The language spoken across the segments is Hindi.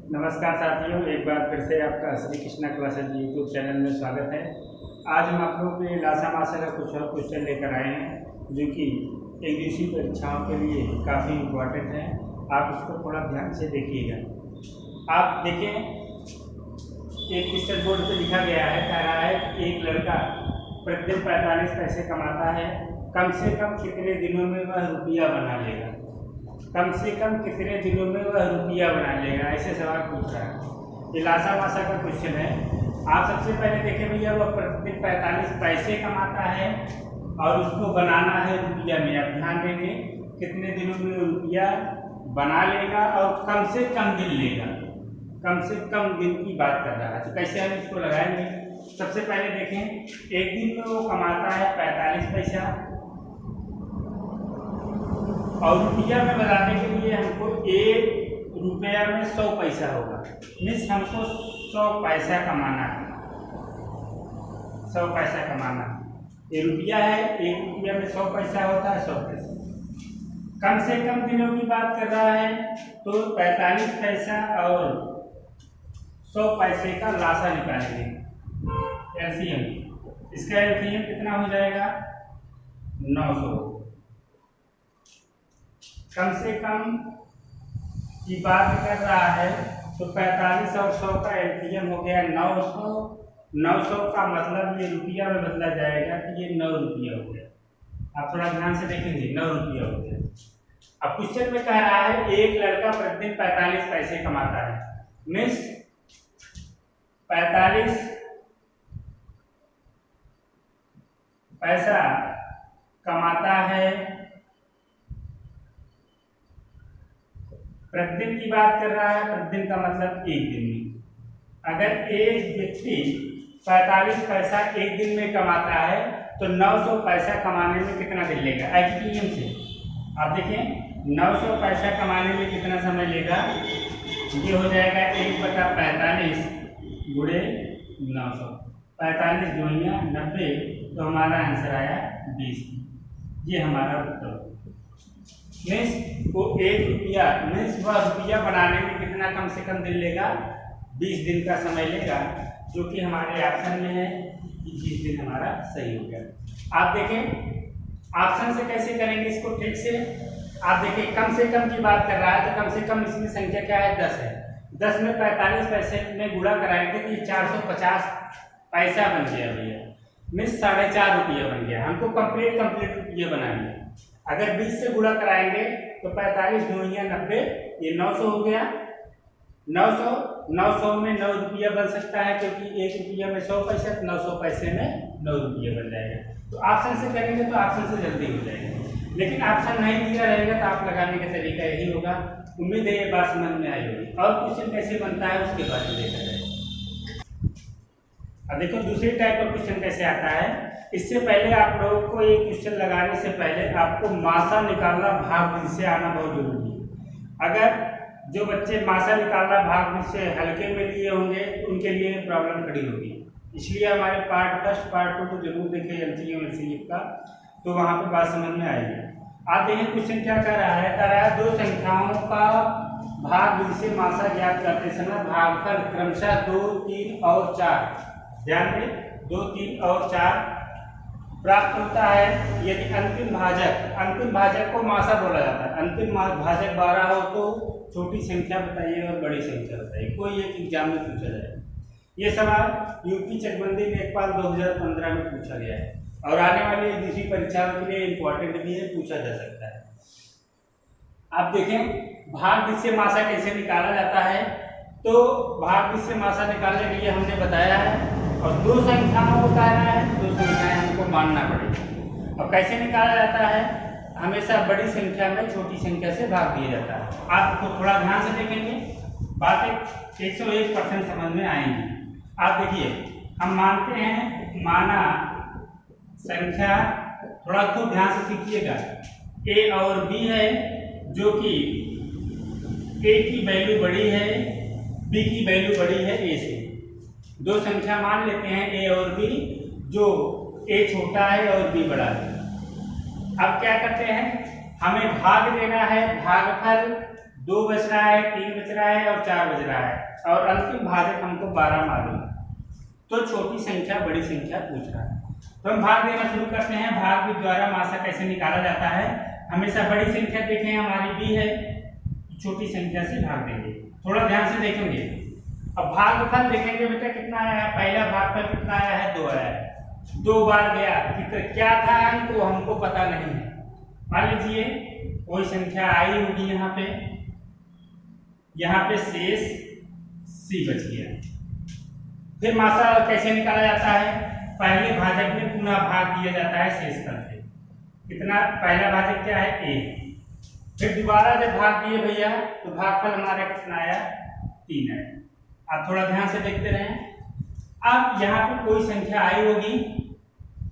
नमस्कार साथियों, एक बार फिर से आपका Shri Krishna classes YouTube channel में स्वागत है। आज हम आप लोगों के लिए लासा मासा का कुछ और क्वेश्चन लेकर आए हैं जो कि इंग्लिश की परीक्षाओं के लिए काफ़ी इम्पोर्टेंट है। आप उसको थोड़ा ध्यान से देखिएगा। आप देखें, एक क्वेश्चन बोर्ड पे लिखा गया है, कह रहा है कि एक लड़का प्रतिदिन 45 पैसे कमाता है, कम से कम कितने दिनों में वह रुपया बना लेगा। कम से कम कितने दिनों में वह रुपया बना लेगा, ऐसे सवाल पूछ रहा है। ये लासा मासा का क्वेश्चन है। आप सबसे पहले देखें भैया, वह प्रतिदिन 45 पैसे कमाता है और उसको बनाना है रुपया में। आप ध्यान देंगे कितने दिनों में रुपया बना लेगा और कम से कम दिन लेगा। कम से कम दिन की बात कर रहा है, तो कैसे हम इसको लगाएंगे। सबसे पहले देखें, एक दिन में वो कमाता है 45 पैसा और रुपया में बनाने के लिए हमको एक रुपया में 100 पैसा होगा। मीन्स हमको 100 पैसा कमाना है। 100 पैसा कमाना है। ये रुपया है, एक रुपया में 100 पैसा होता है, 100 पैसा। कम से कम दिनों की बात कर रहा है तो 45 पैसा और 100 पैसे का लासा निकालेंगे, एलसीएम। इसका एलसीएम कितना हो जाएगा? 900। कम से कम की बात कर रहा है तो 45 और 100 का एलसीएम हो गया 900। 900 का मतलब ये रुपया में बदला जाएगा कि ये 9 रुपया हो गया। आप थोड़ा ध्यान से देखेंगे, 9 रुपया हो गया। अब क्वेश्चन में कह रहा है एक लड़का प्रतिदिन 45 पैसे कमाता है। मीन्स 45 पैसा कमाता है, प्रतिदिन की बात कर रहा है। प्रतिदिन का मतलब एक दिन में। अगर एक व्यक्ति 45 पैसा एक दिन में कमाता है तो 900 पैसा कमाने में कितना दिन लेगा। एचटीएम से आप देखें, 900 पैसा कमाने में कितना समय लेगा। ये हो जाएगा 1/45 गुणे 900। 45 दूनिया 90, तो हमारा आंसर आया 20। ये हमारा उत्तर। मीन्स वो एक रुपया, मीन्स वह रुपया बनाने में कितना कम से कम दिन लेगा, 20 दिन का समय लेगा, जो कि हमारे ऑप्शन में है कि 20 दिन हमारा सही हो गया। आप देखें ऑप्शन से कैसे करेंगे इसको ठीक से। आप देखें कम से कम की बात कर रहा है तो कम से कम इसमें संख्या क्या है, 10 है। 10 में 45 पैसे में गुणा कराएंगे तो ये 450 पैसा बन गया भैया। मीन्स 4.5 रुपया बन गया। हमको कंप्लीट रुपया बनाना है। अगर 20 से गुणा कराएंगे तो 45 दूनिया 90, ये 900 हो गया। 900 में 9 रुपया बन सकता है, क्योंकि एक रुपया में 100 पैसा, 900 पैसे में 9 रुपया बन जाएगा। तो ऑप्शन से करेंगे तो ऑप्शन से जल्दी हो जाएगा। लेकिन ऑप्शन नहीं दिया रहेगा तो आप लगाने का तरीका यही होगा। उम्मीद है ये बात समझ में आई होगी। और क्वेश्चन कैसे बनता है उसके बारे में देखा जाए। अब देखो दूसरी टाइप का क्वेश्चन कैसे आता है। इससे पहले आप लोगों को ये क्वेश्चन लगाने से पहले आपको मासा निकालना भाग से आना बहुत जरूरी है। अगर जो बच्चे मासा निकालना भाग से हल्के में लिए होंगे उनके लिए प्रॉब्लम खड़ी होगी। इसलिए हमारे पार्ट 1, पार्ट 2 को जरूर देखें एलसीएम का, तो वहाँ पर बात समझ में आएगी। आप देखें क्वेश्चन क्या कह रहा है। कह रहा है दो संख्याओं का भाग से मासा ज्ञात करते समय भागफल क्रमशः 2, 3 और 4, ध्यान दें 2, 3 और 4 प्राप्त होता है यदि अंतिम भाजक को मासा बोला जाता है। अंतिम भाजक 12 हो तो छोटी संख्या बताइए और बड़ी संख्या बताइए। कोई एक एग्जाम में पूछा जाए। ये सवाल यूपी चकबंदी लेखपाल 2015 में पूछा गया है और आने वाली दूसरी परीक्षाओं के लिए इम्पोर्टेंट भी है, पूछा जा सकता है। आप देखें भाग से मासा कैसे निकाला जाता है। तो भाग से मासा निकालने के लिए हमने बताया है, और दो संख्याओं को कह रहा है, दो संख्याएं हमको मानना पड़ेगी। अब कैसे निकाला जाता है, हमेशा बड़ी संख्या में छोटी संख्या से भाग दिया जाता है। आपको थोड़ा ध्यान से देखेंगे, बातें 101% समझ में आएंगी। आप देखिए, हम मानते हैं माना संख्या, थोड़ा खूब ध्यान से सीखिएगा। ए और बी है, जो कि ए की वैल्यू बड़ी है, बी की वैल्यू बड़ी है ए से। दो संख्या मान लेते हैं ए और बी, जो ए छोटा है और बी बड़ा है। अब क्या करते हैं, हमें भाग देना है, भागफल 2 बच रहा है, 3 बच रहा है और 4 बच रहा है, और अंतिम भाजक हमको 12 मालूम है। तो छोटी संख्या बड़ी संख्या पूछ रहा है, तो हम भाग देना शुरू करते हैं। भाग के द्वारा मासा कैसे निकाला जाता है? हमेशा बड़ी संख्या देखें हमारी बी है, छोटी संख्या से भाग देंगे। थोड़ा ध्यान से देखेंगे। अब भागफल देखेंगे बेटा कितना आया है। पहला भागफल कितना आया है? 2 आया है। 2 बार गया, क्या था अंक वो हमको पता नहीं है। मान लीजिए कोई संख्या आई होगी यहाँ पे शेष सी बच गया। फिर मासा कैसे निकाला जाता है? पहले भाजक में पुनः भाग दिया जाता है शेषफल से। कितना? पहला भाजक क्या है? ए। फिर दोबारा जब भाग दिए भैया तो भागफल हमारा कितना आया? 3 है। आप थोड़ा ध्यान से देखते रहें। अब यहाँ पे कोई संख्या आई होगी,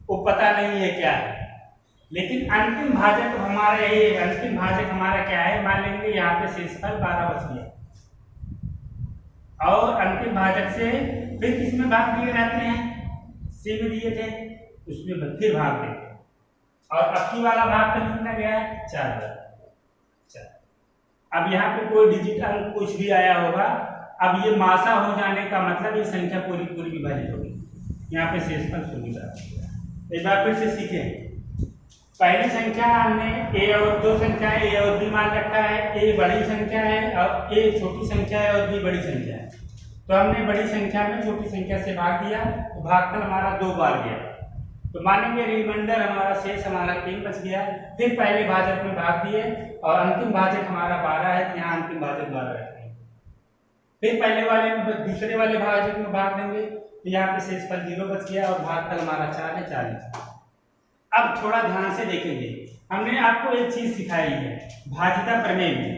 वो पता नहीं है क्या है, लेकिन अंतिम भाजक हमारा क्या है? मान लेंगे यहाँ पे शेषफल 12 बच गया, और अंतिम भाजक से फिर किसमें भाग दिए जाते हैं? सी में दिए थे, उसमें फिर भाग देते हैं, और अब की वाला भाग पर कितना गया है? 4। अब यहाँ पे कोई डिजिटल कुछ भी आया होगा। अब ये मासा हो जाने का मतलब ये संख्या पूरी पूरी विभाजित होगी। यहाँ पे शेषफल 0। एक बार फिर से सीखें। पहली संख्या हमने ए और 2 संख्याएं ए और बी मान रखा है। ए बड़ी संख्या है और ए छोटी संख्या है और बी बड़ी संख्या है। तो हमने बड़ी संख्या में छोटी संख्या से भाग दिया, तो भागफल हमारा 2 बार गया। तो मानेंगे रिमाइंडर हमारा शेष हमारा 3 बच गया। फिर पहले भाजक में भाग दिए और अंतिम भाजक हमारा 12 है, तो यहाँ अंतिम भाजक 12 रखेंगे। फिर पहले वाले में दूसरे वाले भाजक में भाग देंगे, तो यहाँ पे शेषफल 0 बच गया और भागफल हमारा 4 है, 40। अब थोड़ा ध्यान से देखेंगे। हमने आपको एक चीज सिखाई है भाज्यता प्रमेय में।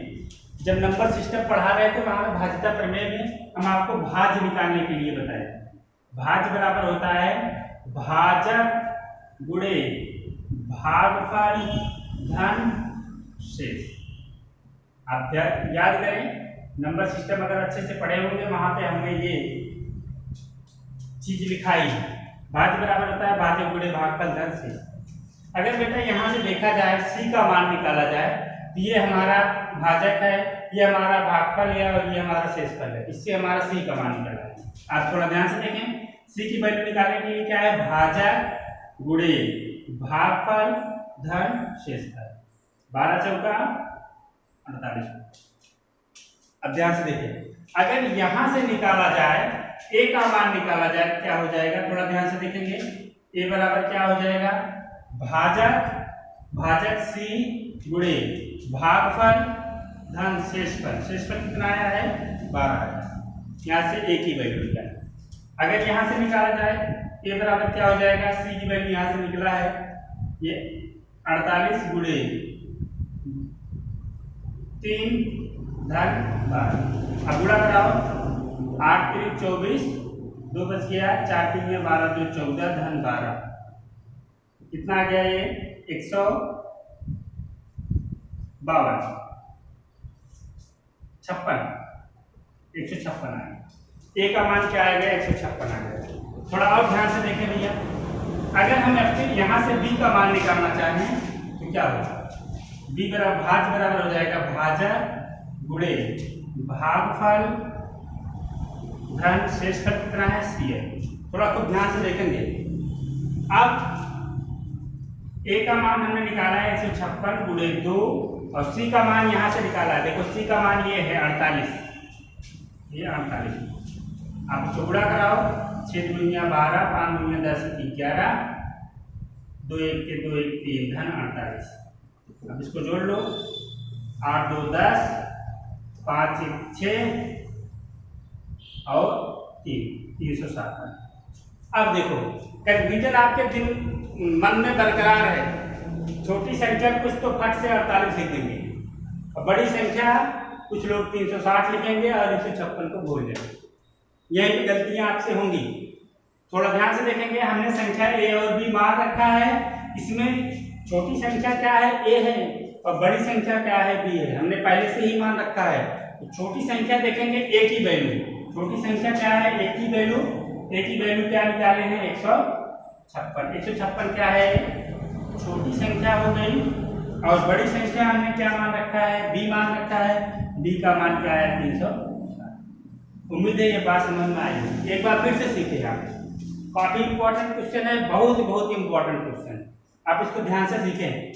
जब नंबर सिस्टम पढ़ा रहे थे वहां भाज्यता प्रमेय में हम आपको भाज्य निकालने के लिए बताए। भाज्य बराबर होता है भाजक गुणे भागफल धन शेष। आप याद करें, नंबर सिस्टम अगर अच्छे से पढ़े होंगे वहां पे हमने ये चीज लिखाई। भाज्य बराबर होता है भाजक गुणे भागफल धन शेष। अगर बेटा यहाँ से देखा जाए सी का मान निकाला जाए, तो ये हमारा भाजक है, ये हमारा भागफल है और ये हमारा शेषफल है। इससे हमारा सी का मान निकला है। आप थोड़ा ध्यान से देखें। सी की वैल्यू निकालने के लिए क्या है? भाजक गुणे भागफल धन शेषफल। 12 चौका 48। अब ध्यान से देखें। अगर यहां से निकाला जाए, ए का मान निकाला जाए, क्या हो जाएगा? थोड़ा ध्यान से देखेंगे। ए बराबर क्या हो जाएगा? भाजक सी गुणे भागफल धन शेषफल। शेषफल कितना आया है? 12 है। यहाँ से ए की वैल्यू निकालें। अगर यहाँ से निकाला जाए ए बराबर क्या हो जाएगा? सी की वैल्यू यहाँ से निकला है ये 48 गुणे 3 धन 12। अब गुणा कराओ। 8 3 24, 2 बच गया, 4 3 में 12 2 14 धन 12। कितना आ गया ये? 152 56 156 आ गया। ए का मान क्या आ गया? 156 आ गया। थोड़ा और ध्यान से देखें भैया। अगर हम यहाँ से बी का मान निकालना चाहें तो क्या होगा? बी बराबर भाज्य बराबर हो जाएगा भाजक गुणे भागफल धन शेषफल कितना है? सी है। थोड़ा खूब ध्यान से देखेंगे। अब ए का मान हमने निकाला है 156 गुणे 2 और सी का मान यहाँ से निकाला है। देखो सी का मान ये है 48, ये 48। आप इसको गुणा कराओ। 6 दूनिया 12, 5 दूनिया 10, 11, 2 1 के 2 1 3 धन 48। अब इसको जोड़ लो। 8 2 10, 5 1 6 और 357। अब देखो कंफ्यूजन आपके दिन मन में बरकरार है। छोटी संख्या कुछ तो फट से 48 लिख देंगे और बड़ी संख्या कुछ लोग 360 लिखेंगे और 156 को भूल जाएंगे। यही पे गलतियां आपसे होंगी। थोड़ा ध्यान से देखेंगे। हमने संख्या ए और बी मान रखा है। इसमें छोटी संख्या क्या है? ए है और बड़ी संख्या क्या है? बी है। हमने पहले से ही मान रखा है। तो छोटी संख्या देखेंगे ए की वैल्यू। छोटी संख्या क्या है? ए की वैल्यू। ए की वैल्यू क्या निकाले हैं? 156। 156 क्या है? छोटी संख्या हो गई और बड़ी संख्या हमने क्या मान रखा है, b मान रखा है। b का मान क्या है, 300। उम्मीद है ये बात समझ में आई। एक बार फिर से सीखे आप, काफी इंपॉर्टेंट क्वेश्चन है, बहुत बहुत इंपॉर्टेंट क्वेश्चन, आप इसको ध्यान से सीखें।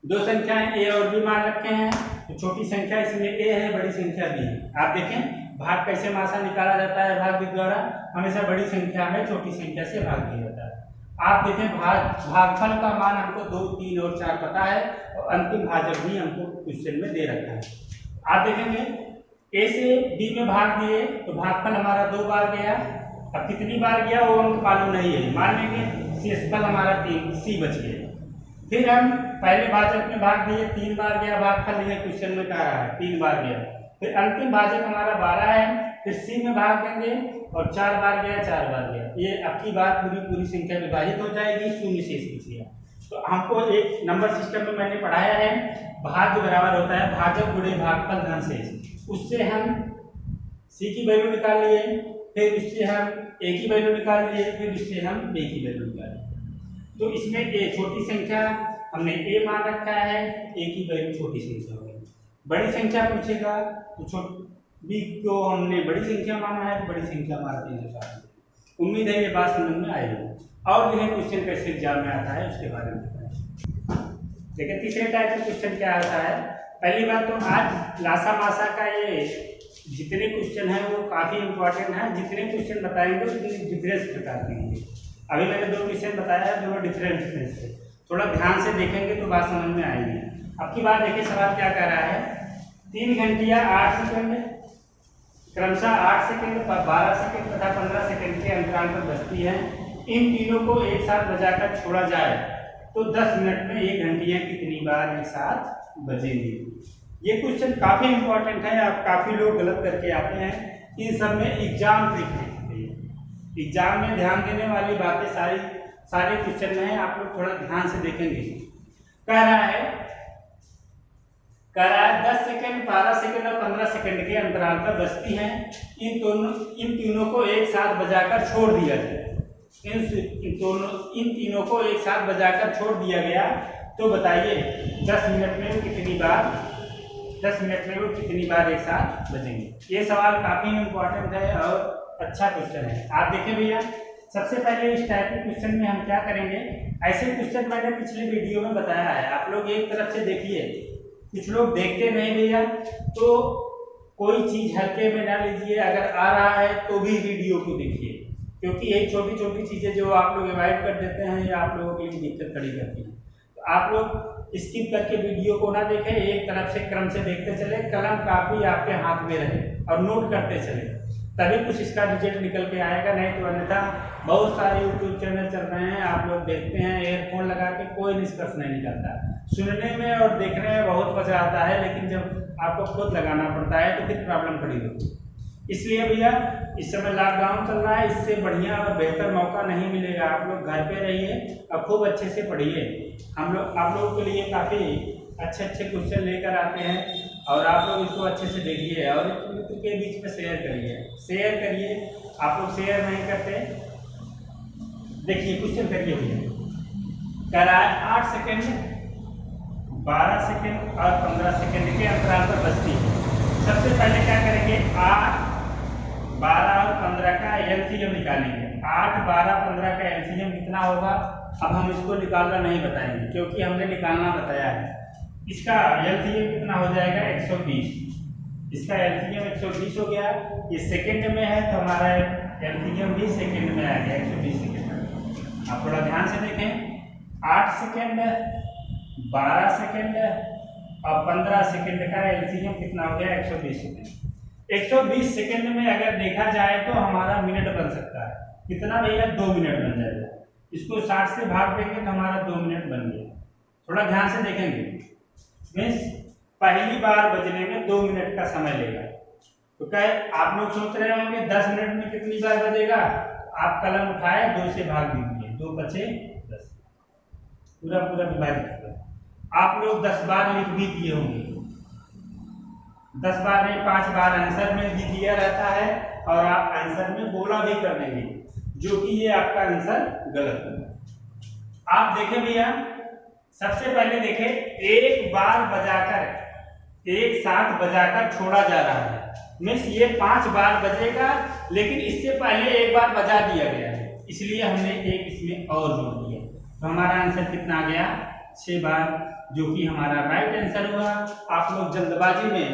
दो संख्याएं a और b मान रखे हैं, तो छोटी संख्या इसमें a है, बड़ी संख्या b है। आप देखें भाग कैसे मासा निकाला जाता है, भाग के द्वारा हमेशा बड़ी संख्या में छोटी संख्या से भाग दिया जाता है। आप देखें भागफल का मान हमको 2, 3 और 4 पता है, और अंतिम भाजक भी हमको क्वेश्चन में दे रखा है। आप देखेंगे a से b में भाग दिए तो भागफल हमारा 2 बार गया। अब कितनी बार गया वो अंक मालूम नहीं है, मान लेंगे शेषफल हमारा 3, c बच गया। फिर हम पहले भाजक में भाग दिए, 3 बार गया भागफल, ये क्वेश्चन में कह रहा है 3 बार गया। फिर अंतिम भाजक हमारा 12 है, फिर c में भाग देंगे और 4 बार गया, 4 बार गया। ये आपकी बात पूरी संख्या विभाजित हो जाएगी, शून्य शेष बचेगा। तो हमको एक नंबर सिस्टम में मैंने पढ़ाया है, भाज्य बराबर होता है भाजक गुणे भागफल धन शेष। उससे हम c की वैल्यू निकाल लिए, फिर इससे हम a की वैल्यू निकाल लिए, फिर इससे हम b की वैल्यू निकाल लिए। तो इसमें a छोटी संख्या हमने a मान रखा है, a की वैल्यू छोटी संख्या हो गई। बड़ी संख्या पूछेगा तो b को हमने बड़ी संख्या माना है, तो बड़ी संख्या माना 360। उम्मीद है ये बात समझ में आएगी। और जो है क्वेश्चन कैसे एग्जाम में आता है उसके बारे में बताएं। देखिए तीसरे टाइप का क्वेश्चन क्या आता है। पहली बात तो आज लासा मासा का ये जितने क्वेश्चन है वो काफी इंपॉर्टेंट है। जितने क्वेश्चन बताएंगे उतने डिफरेंस प्रकार के होंगे। अभी मैंने 2 क्वेश्चन बताया है, दोनों डिफरेंट है। थोड़ा ध्यान से देखेंगे तो बात समझ में आएगी। अब की बात देखिए, सवाल क्या कह रहा है, 3 घंटियां 8 सेकंड क्रमशः 8 सेकंड, 12 सेकंड तथा 15 सेकंड के अंतराल पर बजती है। इन तीनों को एक साथ बजाकर छोड़ा जाए तो 10 मिनट में ये घंटियां कितनी बार एक साथ बजेंगी। ये क्वेश्चन काफी इंपॉर्टेंट है, आप काफी लोग गलत करके आते हैं। इन सब में एग्जाम ट्रिक है, एग्जाम में ध्यान देने वाली बातें सारे क्वेश्चन में है, आप लोग थोड़ा ध्यान से देखेंगे। कह रहा है 10 सेकंड, 12 सेकंड और 15 सेकंड के अंतराल पर बजती हैं। इन तीनों को एक साथ बजाकर छोड़ दिया जाए। इन तीनों को एक साथ बजाकर छोड़ दिया गया तो बताइए 10 मिनट में वो कितनी बार एक साथ बजेंगे। ये सवाल काफी इंपॉर्टेंट है और अच्छा क्वेश्चन है। आप देखें भैया, सबसे पहले इस टाइप के क्वेश्चन में हम क्या करेंगे, ऐसे क्वेश्चन मैंने पिछले वीडियो में बताया है, आप लोग एक तरफ से देखिए। कुछ लोग देखते नहीं भैया, तो कोई चीज हल्के में ना लीजिए, अगर आ रहा है तो भी वीडियो को देखिए, क्योंकि ये छोटी छोटी चीजें जो आप लोग अवॉइड कर देते हैं या आप लोगों के लिए दिक्कत खड़ी करती हैं। तो आप लोग स्किप करके वीडियो को ना देखें, एक तरफ से क्रम से देखते चले, कलम काफी आपके हाथ में रहे और नोट करते चले, तभी कुछ इसका रिजल्ट निकल के आएगा। नहीं तो अन्यथा बहुत सारे यूट्यूब चैनल चल रहे हैं, आप लोग देखते हैं एयरफोन लगा के, कोई निष्कर्ष नहीं निकलता। सुनने में और देखने में बहुत मजा आता है, लेकिन जब आपको खुद लगाना पड़ता है तो फिर प्रॉब्लम खड़ी होती है। इसलिए भैया इस समय लॉकडाउन चल रहा है, इससे बढ़िया और बेहतर मौका नहीं मिलेगा। आप लोग घर पे रहिए और खूब अच्छे से पढ़िए। हम लोग आप लोगों के लिए काफ़ी अच्छे क्वेश्चन लेकर आते हैं और आप लोग इसको अच्छे से देखिए और मित्र के बीच में शेयर करिए। आप लोग शेयर नहीं करते। देखिए क्वेश्चन करिए भैया, कह रहा है 8 सेकेंड, 12 सेकेंड और 15 सेकेंड के अंतराल पर बजती है। सबसे पहले क्या करेंगे, 8, 12 और 15 का एलसीएम निकालेंगे। 8, 12, 15 का एलसीएम कितना होगा, अब हम इसको निकालना नहीं बताएंगे क्योंकि हमने निकालना बताया है। इसका एलसीएम कितना हो जाएगा, 120। इसका एलसीएम 120 हो गया। ये सेकंड में है तो हमारा एलसीएम भी सेकंड में आ गया, 120 सेकंड। आप थोड़ा ध्यान से देखें, 8 सेकंड, 12 सेकंड और 15 सेकंड का एलसीएम कितना हो गया, 120 सेकंड। 120 सेकंड में अगर देखा जाए तो हमारा मिनट बन सकता है। कितना भैया, 2 मिनट बन जाएगा। इसको 60 से भाग देंगे तो हमारा 2 मिनट बन गया। थोड़ा ध्यान से देखेंगे, मीन्स पहली बार बजने में 2 मिनट का समय लेगा। तो क्या आप लोग सोच रहे होंगे 10 मिनट में कितनी बार बजेगा, आप कलम उठाए 2 से भाग दीजिए, 2 बचे 10, पूरा विभाजित कर। आप लोग 10 बार लिख भी दिए होंगे, 10 बार नहीं 5 बार आंसर में भी दिया रहता है और आप आंसर में बोला भी कर देंगे, जो कि ये आपका आंसर गलत होगा। आप देखें भैया, सबसे पहले देखें, एक बार बजाकर एक साथ बजाकर छोड़ा जा रहा है, मीन्स ये 5 बार बजेगा, लेकिन इससे पहले एक बार बजा दिया गया है, इसलिए हमने एक इसमें और जोड़ दिया। तो हमारा आंसर कितना आ गया? 6 बार, जो कि हमारा राइट आंसर हुआ। आप लोग जल्दबाजी में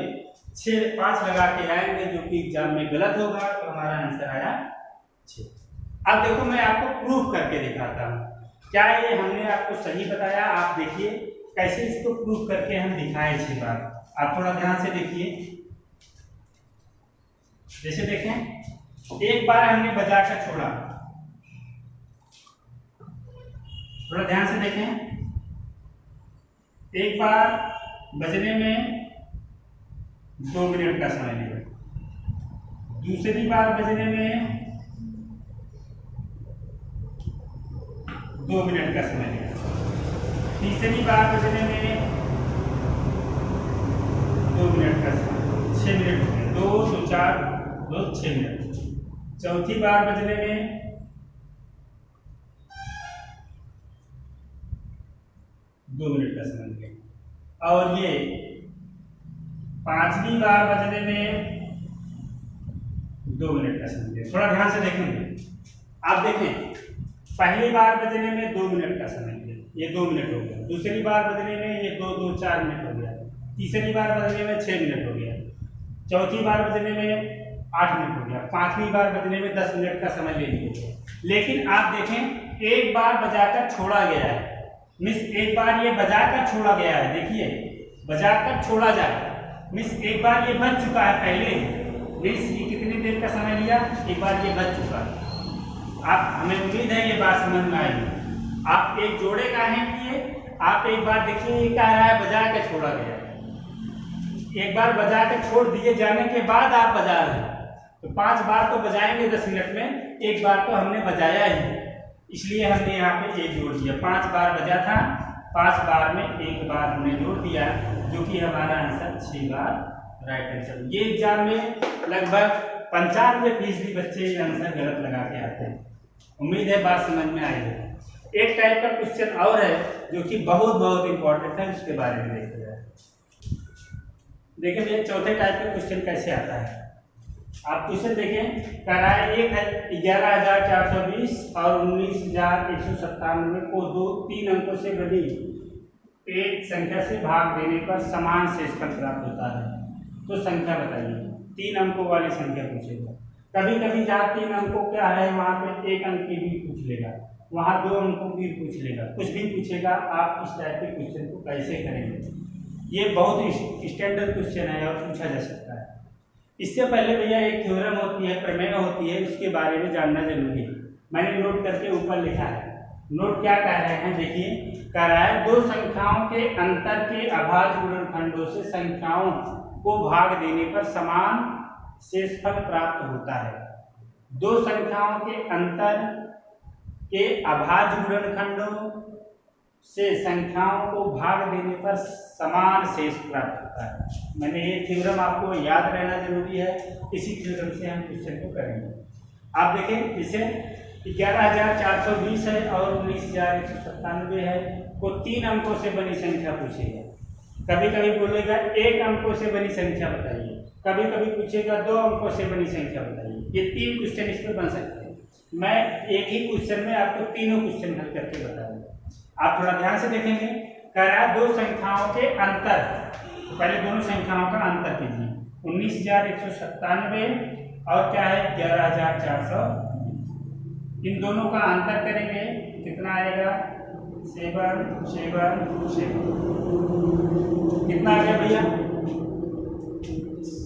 5 लगा के आएंगे, जो कि एग्जाम में गलत होगा। तो हमारा आंसर आया 6। अब देखो, मैं आपको प्रूफ करके दिखाता हूँ, क्या ये हमने आपको सही बताया। आप देखिए कैसे इसको प्रूफ करके हम दिखाए 6 बार। आप थोड़ा ध्यान से देखिए, जैसे देखें, एक बार हमने बजा कर छोड़ा, थोड़ा ध्यान से देखें, एक बार बजने में 2 मिनट का समय लिया, दूसरी बार बजने में 2 मिनट का समय लिया, तीसरी बार बजने में 2 मिनट का समय, 6 मिनट, 2 2 4 2 6 मिनट, चौथी बार बजने में 2 मिनट का समय लिया, और ये 5वीं बार बजने में 2 मिनट का समय लिया। थोड़ा ध्यान से देखेंगे, आप देखें, पहली बार बजने में 2 मिनट का समय लिया, ये 2 मिनट हो गया, दूसरी बार बजने में ये 2 2 4 मिनट हो गया, तीसरी बार बजने में 6 मिनट हो गया, चौथी बार बजने में 8 मिनट हो गया, 5वीं बार बजने में 10 मिनट का समय ले लिया। लेकिन आप देखें, एक बार बजाकर छोड़ा गया है, मिस एक बार ये बजाकर छोड़ा गया है, देखिए बजाकर छोड़ा जाए, मिस एक बार ये बज चुका है पहले, मिस ये कितनी देर का समय लिया, एक बार ये बज चुका है। आप, हमें उम्मीद है ये बात समझ में आएगी। आप एक जोड़े का है किए, आप एक बार देखिए, ये कह रहा है बजा के छोड़ा गया है, एक बार बजा के छोड़ दिए जाने के बाद आप बजा रहे हैं, तो 5 बार तो बजाएंगे 10 मिनट में, एक बार तो हमने बजाया ही, इसलिए हमने यहाँ पे एक जोड़ दिया। 5 बार बजा था, 5 बार में एक बार हमने जोड़ दिया, जो कि हमारा आंसर 6 बार राइट आंसर। ये एग्जाम में लगभग 95% बच्चे आंसर गलत लगा के आते हैं। उम्मीद है बात समझ में आएगी। एक टाइप का क्वेश्चन और है जो कि बहुत बहुत इंपॉर्टेंट है, उसके बारे में देखते हैं। देखिए भैया, चौथे टाइप का क्वेश्चन कैसे आता है। आप क्वेश्चन देखें, कह रहा है 11,420 और 19,197 को 3 अंकों से बड़ी एक संख्या से भाग देने पर समान शेषफल प्राप्त होता है, तो संख्या बताइए। 3 अंकों वाली संख्या पूछेगा। कभी कभी जहाँ 3 अंकों क्या है, वहाँ पे 1 अंक की भी पूछ लेगा, वहाँ 2 अंकों की पूछ लेगा, कुछ भी पूछेगा। आप इस टाइप के क्वेश्चन को कैसे करेंगे, ये बहुत स्टैंडर्ड क्वेश्चन है और पूछा जा सकता है। इससे पहले भैया एक थ्योरम होती है, प्रमेय होती है, उसके बारे में जानना जरूरी है। मैंने नोट करके ऊपर लिखा है। नोट क्या कह रहे हैं, देखिए, कह रहा है 2 संख्याओं के अंतर के अभाज्य गुणनखंडों से संख्याओं को भाग देने पर समान शेषफल प्राप्त होता है। 2 संख्याओं के अंतर के अभाज्य गुणनखंडों से संख्याओं को भाग देने पर समान शेष प्राप्त होता है। मैंने ये थ्योरम आपको याद रहना जरूरी है, इसी थ्योरम से हम क्वेश्चन को करेंगे। आप देखें, इसे 11,420 है और 19,197 है, को 3 अंकों से बनी संख्या पूछेगा। कभी कभी बोलेगा 1 अंकों से बनी संख्या बताइए, कभी कभी पूछेगा 2 अंकों से बनी संख्या बताइए। ये 3 क्वेश्चन इस पर बन सकते हैं। मैं एक ही क्वेश्चन में आपको तीनों क्वेश्चन हल करके बताऊंगा। आप थोड़ा ध्यान से देखेंगे, कह रहा है 2 संख्याओं के अंतर, तो पहले दोनों संख्याओं का अंतर कीजिए। 19,197 और क्या है 11,420, इन दोनों का अंतर करेंगे, कितना आएगा 7 7 7, कितना आ गया भैया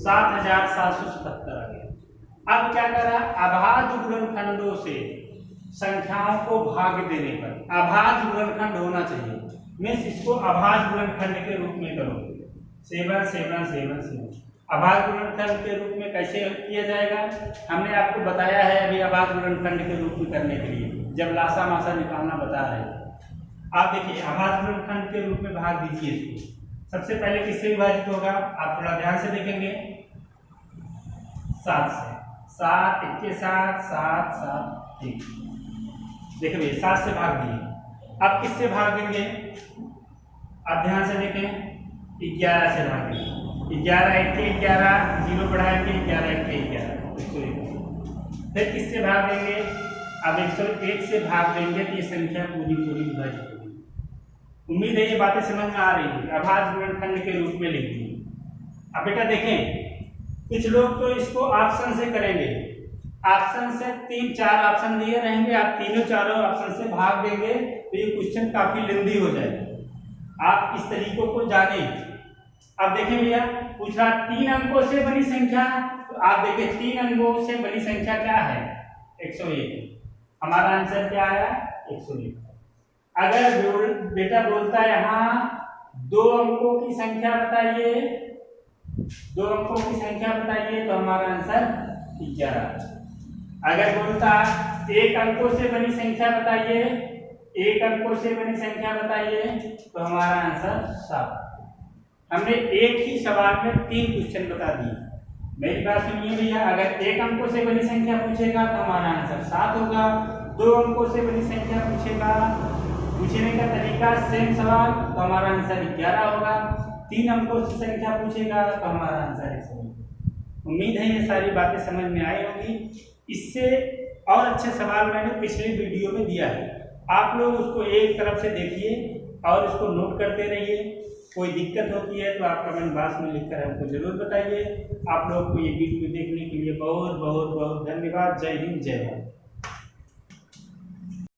7,777 आ गया। अब क्या कर रहा है, अभाज्य गुणनखंडों से संख्याओं को भाग देने पर, अभाज्य गुणनखंड होना चाहिए, मीन्स इसको अभाज्य गुणनखंड के रूप में करो। 7 7 7 7 अभाज्य गुणनखंड के रूप में कैसे किया जाएगा, हमने आपको बताया है अभी। अभाज्य गुणनखंड के रूप में करने के लिए जब लासा मासा निकालना बता रहे हैं, आप देखिए अभाज्य गुणनखंड के रूप में भाग दीजिए इसको। सबसे पहले किससे विभाजित होगा, आप थोड़ा ध्यान से देखेंगे, 7 से। 7 1 के 7 7 7 1, देखिए 7 से भाग दिए। अब किससे भाग देंगे, अब ध्यान से देखें, 11 से भागेंगे, 11 एक के 11, 0 बढ़ाएंगे, 11 एक के 11, 101। फिर किससे भाग देंगे? अब 101 से भाग देंगे तो ये संख्या पूरी पूरी विभाजित होगी। उम्मीद है ये बातें समझ में आ रही है। अभाज्य गुणनखंड के रूप में लिखिए। अब बेटा देखें, कुछ लोग तो इसको ऑप्शन से करेंगे। ऑप्शन से 3-4 ऑप्शन दिए रहेंगे, आप तीनों चारों ऑप्शन से भाग देंगे तो ये क्वेश्चन काफी लेंदी हो जाएगा। आप इस तरीकों को जाने। अब देखें भैया, पूछ रहा 3 अंकों से बनी संख्या, तो आप देखिए 3 अंकों से बनी संख्या क्या है? 101। हमारा आंसर क्या आया? 101। अगर बेटा बोलता है यहाँ 2 अंकों की संख्या बताइए, 2 अंकों की संख्या बताइए, तो हमारा आंसर 11। अगर बोलता 1 अंकों से बनी संख्या बताइए, 1 अंकों से बनी संख्या बताइए, तो हमारा आंसर 7। हमने एक ही सवाल में 3 क्वेश्चन बता दिए। मेरी बात सुनिए भैया, अगर 1 अंकों से बनी संख्या पूछेगा तो हमारा आंसर 7 होगा। 2 अंकों से बनी संख्या पूछेगा, पूछने का तरीका सेम सवाल, तो हमारा आंसर 11 होगा। 3 अंकों से संख्या पूछेगा तो हमारा आंसर 101। उम्मीद है ये सारी बातें समझ में आई होगी। इससे और अच्छे सवाल मैंने पिछली वीडियो में दिया है, आप लोग उसको एक तरफ से देखिए और इसको नोट करते रहिए। कोई दिक्कत होती है तो आप कमेंट बॉक्स में लिखकर हमको जरूर बताइए। आप लोग को ये वीडियो देखने के लिए बहुत बहुत बहुत धन्यवाद। जय हिंद, जय भारत।